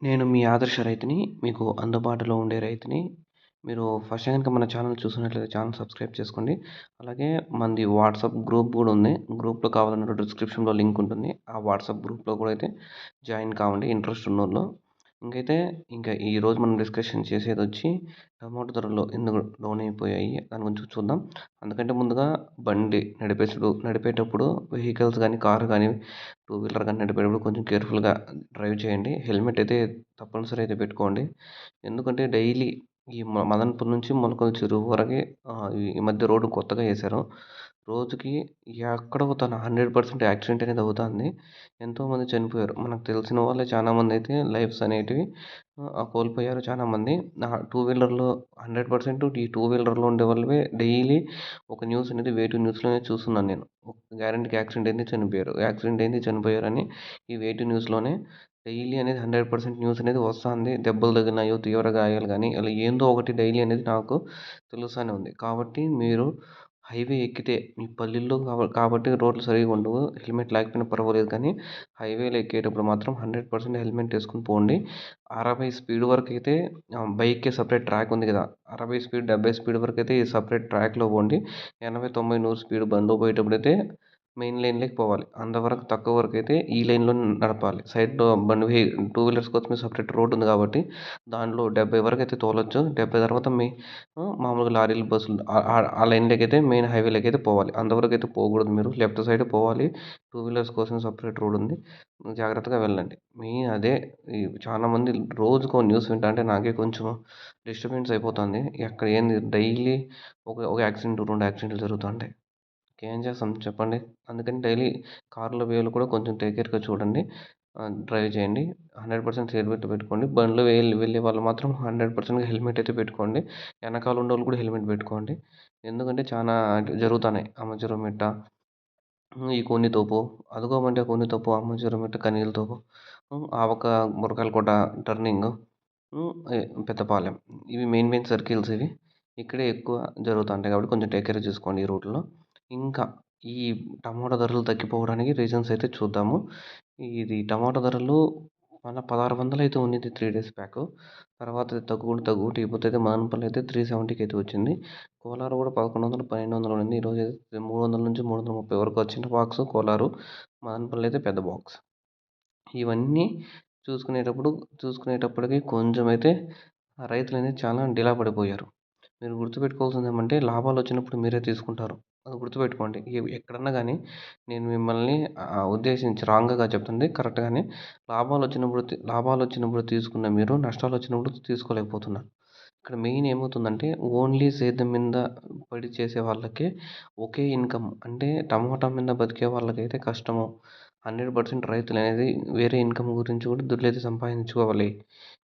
నేను మీ ఆదర్శ రైతుని. మీకు అందుబాటులో ఉండే రైతుని. మీరు ఫస్ట్ టైం గనుక మన ఛానల్ చూస్తున్నట్లయితే ఛానల్ సబ్స్క్రైబ్ చేసుకోండి. అలాగే మనది వాట్సాప్ గ్రూప్ గూడా ఉంది. గ్రూప్‌లో కావాలనుకుంటే డిస్క్రిప్షన్‌లో లింక్ ఉంటుంది. ఆ వాట్సాప్ గ్రూప్‌లో కూడా అయితే జాయిన్ కావండి ఇంట్రెస్ట్ ఉన్నోళ్ళు. ఇంకైతే ఇంకా ఈరోజు మనం డిస్కషన్ చేసేదొచ్చి టమాటో ధరలు ఎందుకు డౌన్ అయిపోయాయి దాని గురించి చూద్దాం. అందుకంటే ముందుగా బండి నడిపేటప్పుడు వెహికల్స్ గానీ, కార్ గానీ, టూ వీలర్ గానీ నడిపేటప్పుడు కొంచెం కేర్‌ఫుల్‌గా డ్రైవ్ చేయండి. హెల్మెట్ అయితే తప్పనిసరి అయితే పెట్టుకోండి. ఎందుకంటే డైలీ ఈ మదనపల్లి నుంచి మొలకల చెరువు వరకి ఈ మధ్య రోడ్డు కొత్తగా ఏశారు. రోజుకి ఎక్కడో తన 100% యాక్సిడెంట్ అనేది అవుతాంది. ఎంతోమంది చనిపోయారు. మనకు తెలిసిన వాళ్ళే చాలామందయితే లైఫ్స్ అనేటివి కోల్పోయారు చాలామంది. టూ వీలర్‌లో 100% ఈ టూ వీలర్‌లో ఉండేవాళ్ళవే డైలీ ఒక న్యూస్ అనేది వేటూ న్యూస్‌లోనే చూస్తున్నాను నేను. గ్యారంటీకి యాక్సిడెంట్ అయింది చనిపోయారు. యాక్సిడెంట్ అయింది చనిపోయారని ఈ వేటూ న్యూస్‌లోనే డైలీ అనేది 100% న్యూస్ అనేది వస్తాంది. దెబ్బలు తగిలినాయో, తీవ్ర గాయాలు గానీ, అలా ఏందో ఒకటి డైలీ అనేది నాకు తెలుస్తానే ఉంది. కాబట్టి మీరు హైవే ఎక్కితే మీ పల్లెల్లో కాబట్టి రోడ్లు సరిగ్గా ఉండవు. హెల్మెట్ లేకపోయినా పర్వాలేదు కానీ, హైవేలో ఎక్కేటప్పుడు మాత్రం 100% హెల్మెట్ ఏసుకొని పోండి. 60 స్పీడ్ వరకైతే బైక్‌కే సెపరేట్ ట్రాక్ ఉంది కదా! 60 స్పీడ్, 70 స్పీడ్ వరకైతే ఈ సెపరేట్ ట్రాక్‌లో పోండి. 80, 90, 100 స్పీడ్ బండిలో పోయేటప్పుడైతే మెయిన్ లైన్‌లోకి పోవాలి. అంతవరకు తక్కువ వరకైతే ఈ లైన్‌లోనే నడపాలి. సైడ్‌లో టూ వీలర్స్ కోసమే సెపరేట్ రోడ్ ఉంది కాబట్టి, దాంట్లో 70 వరకైతే తోలొచ్చు. 70 తర్వాత మామూలుగా లారీలు, బస్సులు ఆ లైన్‌లోకైతే మెయిన్ హైవేలోకైతే పోవాలి. అంతవరకైతే పోకూడదు మీరు. లెఫ్ట్ సైడే పోవాలి. టూ వీలర్స్ కోసం సెపరేట్ రోడ్ ఉంది. జాగ్రత్తగా వెళ్ళండి. మెయిన్ అదే ఈ చాలామంది రోజుకో న్యూస్ వింటాంటే నాకే కొంచెం డిస్టర్బెన్స్ అయిపోతుంది. ఎక్కడ ఏంది డైలీ ఒక యాక్సిడెంట్, 2 యాక్సిడెంట్లు జరుగుతుంటాయి. ఇంకేం చేస్తాం చెప్పండి. అందుకని డైలీ కార్‌లో వేళ కూడా కొంచెం టేక్ కేర్‌గా చూడండి. డ్రైవ్ చేయండి. 100% సీట్ బెల్ట్ పెట్టుకోండి. బండిలో వెళ్ళే వాళ్ళు మాత్రం 100% హెల్మెట్ అయితే పెట్టుకోండి. వెనకాల ఉన్నోళ్ళు కూడా హెల్మెట్ పెట్టుకోండి. ఎందుకంటే చానా జరుగుతున్నాయి. అమ్మచెరువు మిట్ట, ఈ కూని తోపు, అదుగోమంటే కూని తోపు, అమ్మచెరువు మిట్ట, కనిగిల తోపు, ఆవక మురకాలకోట టర్నింగు, ఎ పెద్దపాలెం. ఇవి మెయిన్ సర్కిల్స్ ఇవి. ఇక్కడే ఎక్కువ జరుగుతుంటాయి కాబట్టి కొంచెం టేక్ కేర్ చూసుకోండి ఈ రూట్‌లో. ఇంకా ఈ టమాటా ధరలు తగ్గిపోవడానికి రీజన్స్ అయితే చూద్దాము. ఇది టమాటా ధరలు మన 1600 అయితే ఉన్నింది 3 డేస్ బ్యాకు. తర్వాత తగ్గుకుంటూ ఇప్పుడైతే మదనపల్లి అయితే 370కి అయితే వచ్చింది. కోలారు కూడా 1100, 1200 ఉన్నింది. ఈరోజైతే 300-330 వరకు చిన్న బాక్సు కోలారు. మదనపల్లి అయితే పెద్ద బాక్స్. ఇవన్నీ చూసుకునేటప్పుడు చూసుకునేటప్పటికి కొంచెమైతే రైతులనేది చాలా డీలా పడిపోయారు. మీరు గుర్తుపెట్టుకోవాల్సింది ఏమంటే లాభాలొచ్చినప్పుడు మీరే తీసుకుంటారు. అది గుర్తుపెట్టుకోండి. ఎక్కడన్నా గానీ నేను మిమ్మల్ని ఉద్దేశించి రాంగ్‌గా చెప్తుంది కరెక్ట్‌గానే లాభాలొచ్చినప్పుడు తీసుకున్న మీరు నష్టాలొచ్చినప్పుడు తీసుకోలేకపోతున్నారు. ఇక్కడ మెయిన్ ఏమవుతుందంటే ఓన్లీ సేద్యం మీద పడి చేసే వాళ్ళకే ఒకే ఇన్‌కమ్ అంటే టమోటా మీద బతికే వాళ్ళకైతే కష్టము. 100% రైతులనేది వేరే ఇన్‌కమ్ గురించి కూడా దుడ్లయితే సంపాదించుకోవాలి.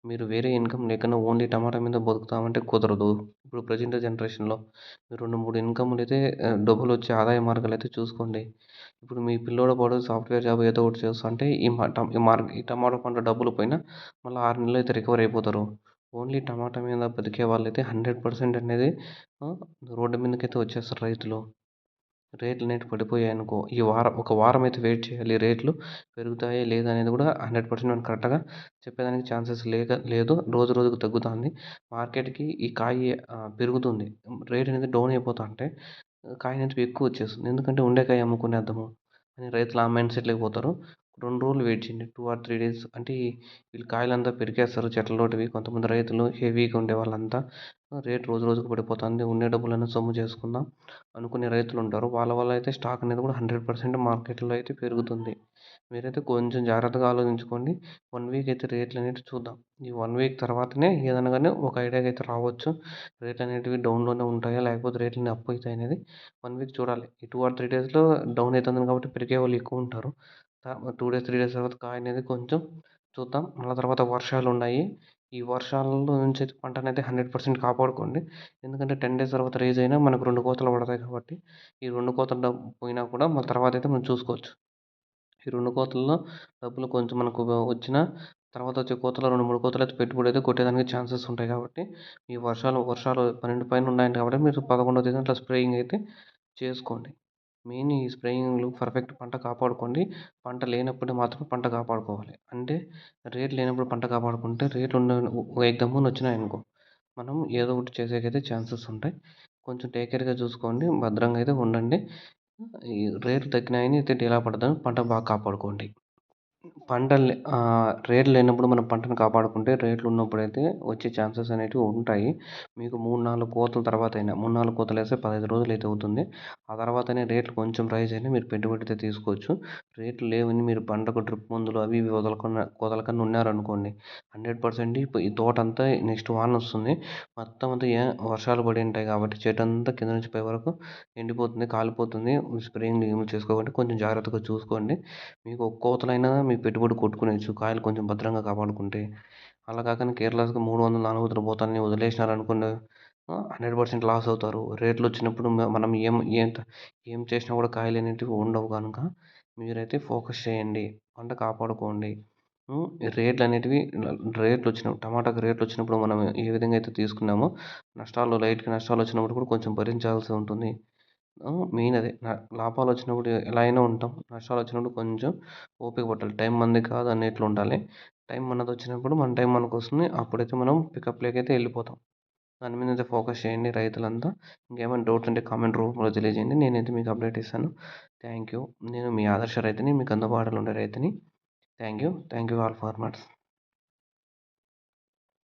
మీరు వేరే ఇన్‌కమ్ లేకుండా ఓన్లీ టమాటా మీద బతుకుతామంటే కుదరదు. ఇప్పుడు ప్రెజెంట్ జనరేషన్‌లో మీరు 2, 3 ఇన్‌కమ్‌లయితే డబ్బులొచ్చే ఆదాయ మార్గాలయితే చూసుకోండి. ఇప్పుడు మీ పిల్లోడు వాడు సాఫ్ట్‌వేర్ జాబ్ ఏదో ఒకటి చేస్తుంటే ఈ టమాటా పంట డబ్బులు పోయినా మళ్ళా 6 నెలల్లో అయితే రికవర్ అయిపోతారు. ఓన్లీ టమాటా మీద బతికే వాళ్ళైతే 100% అనేది రోడ్డు మీదకైతే వచ్చేస్తారు రైతులు. రేట్లనేటివి పడిపోయాయనుకో, ఒక వారం అయితే వెయిట్ చేయాలి. రేట్లు పెరుగుతాయా లేదా అనేది కూడా 100% మనం కరెక్ట్‌గా చెప్పేదానికి ఛాన్సెస్ లేదు. రోజు రోజుకు తగ్గుతాంది. మార్కెట్‌కి ఈ కాయ పెరుగుతుంది. రేట్ అనేది డౌన్ అయిపోతాంటే కాయ అనేది ఎక్కువ వచ్చేస్తుంది. ఎందుకంటే ఉండే కాయ అమ్ముకునేద్దాము అని రైతులు ఆ మైండ్ సెట్‌లోకి పోతారు. 2 రోజులు వెయిట్ చేయండి. 2 ఆర్ 3 డేస్ అంటే వీళ్ళు కాయలంతా పెరికేస్తారు చెట్లలోటివి. కొంతమంది రైతులు హెవీగా ఉండే వాళ్ళంతా రేట్ రోజు రోజుకు పడిపోతాంది. ఉండే డబ్బులన్నీ సొమ్ము చేసుకుందాం అనుకునే రైతులుంటారు. వాళ్ళ వల్ల అయితే స్టాక్ అనేది కూడా 100% మార్కెట్‌లో అయితే పెరుగుతుంది. మీరైతే కొంచెం జాగ్రత్తగా ఆలోచించుకోండి. 1 వీక్ అయితే రేట్లనేటివి చూద్దాం. ఈ 1 వీక్ తర్వాతనే ఏదైనా గాని ఒక ఐడియాకి అయితే రావచ్చు. రేట్లనేటివి డౌన్‌లోనే ఉంటాయా? లేకపోతే రేట్లన్నీ అప్ అయితాయా అనేది 1 వీక్ చూడాలి. ఈ 2 ఆర్ 3 డేస్‌లో డౌన్ అయితుంది కాబట్టి పెరిగేవాళ్ళు ఎక్కువుంటారు. 2 డేస్, 3 డేస్ తర్వాత కాయ అనేది కొంచెం చూద్దాం. మళ్ళా తర్వాత వర్షాలున్నాయి. ఈ వర్షాలలో నుంచి అయితే పంటనైతే 100% కాపాడుకోండి. ఎందుకంటే 10 డేస్ తర్వాత రైజ్ అయినా మనకు 2 కోతలు పడతాయి కాబట్టి, ఈ 2 కోతలు పోయినా కూడా మళ్ళీ తర్వాతైతే మనం చూసుకోవచ్చు. ఈ 2 కోతల్లో డబ్బులు కొంచెం మనకు వచ్చినా తర్వాత వచ్చే కోతలో 2, 3 కోతలైతే పెట్టుబడి అయితే కొట్టేదానికి ఛాన్సెస్ ఉంటాయి కాబట్టి, ఈ వర్షాలు 12 పైన ఉన్నాయి కాబట్టి మీరు 11వ తేదీన అట్లా స్ప్రేయింగ్ అయితే చేసుకోండి. మెయిన్ ఈ స్ప్రేయింగ్‌లు పర్ఫెక్ట్ పంట కాపాడుకోండి. పంట లేనప్పుడు మాత్రం పంట కాపాడుకోవాలి. అంటే రేట్ లేనప్పుడు పంట కాపాడుకుంటే రేట్లున్న ఎగ్దమ్మున వచ్చినాయనుకో, మనం ఏదో ఒకటి చేసేకైతే ఛాన్సెస్ ఉంటాయి. కొంచెం టేక్ కేర్‌గా చూసుకోండి. భద్రంగా అయితే ఉండండి. ఈ రేట్లు తగ్గినాయని అయితే డీలా పడద్దు. పంట బాగా కాపాడుకోండి. రేట్లు లేనప్పుడు మనం పంటను కాపాడుకుంటే, రేట్లు ఉన్నప్పుడైతే వచ్చే ఛాన్సెస్ అనేటివి ఉంటాయి. మీకు 3, 4 కోతల తర్వాతైనా 3, 4 కోతలేస్తే 15 రోజులైతే అవుతుంది. ఆ తర్వాతనే రేట్లు కొంచెం రైజ్ అయినా మీరు పెట్టుబడి అయితే తీసుకోవచ్చు. రేట్లు లేవని మీరు పంటకు డ్రిప్ మందులు అవి ఇవి వదలకుండా ఉన్నారనుకోండి, 100% ఈ తోటంతా నెక్స్ట్ వానొస్తుంది. మొత్తం అంతా వర్షాలు పడి ఉంటాయి కాబట్టి చెట్టంతా కింద నుంచి పై వరకు ఎండిపోతుంది, కాలిపోతుంది. స్ప్రేయింగ్‌లు గిమింగ్లు చేసుకోకండి. కొంచెం జాగ్రత్తగా చూసుకోండి. మీకు ఒక కోతలైనా మీ పెట్టుబడి కొట్టుకునేయచ్చు. కాయలు కొంచెం భద్రంగా కాపాడుకుంటే. అలా కాకుండా కేర్‌లెస్‌గా 300, 400 పోతాన్ని వదిలేసినారనుకోండి 100% లాస్ అవుతారు. రేట్లొచ్చినప్పుడు మనం ఏం చేసినా కూడా కాయలనేటివి ఉండవు గనుక మీరైతే ఫోకస్ చేయండి. పంట కాపాడుకోండి. హ్మ్. రేట్లనేటివి రేట్లొచ్చినప్పుడు టమాటాకి రేట్లొచ్చినప్పుడు మనం ఏ విధంగా అయితే తీసుకున్నామో లైట్‌గా నష్టాలొచ్చినప్పుడు కూడా కొంచెం భరించాల్సి ఉంటుంది. మెయిన్ అదే. లాభాలొచ్చినప్పుడు ఎలా అయినా ఉంటాం. నష్టాలొచ్చినప్పుడు కొంచెం ఓపిక పట్టాలి. టైం మనది కాదు అన్నట్లు ఉండాలి. టైం మనదొచ్చినప్పుడు మన టైం మనకొస్తుంది. అప్పుడైతే మనం పికప్‌లోకైతే ఎళ్ళిపోతాం. దాని మీదయితే ఫోకస్ చేయండి రైతులంతా. ఇంకేమైనా డౌట్స్ ఉంటే కామెంట్ రూపంలో తెలియజేయండి. నేనైతే మీకు అప్డేట్ ఇస్తాను. Thank you. నేను మీ ఆదర్శ రైతుని. మీకు అందుబాటులో ఉండే రైతుని. Thank you. Thank you all farmers.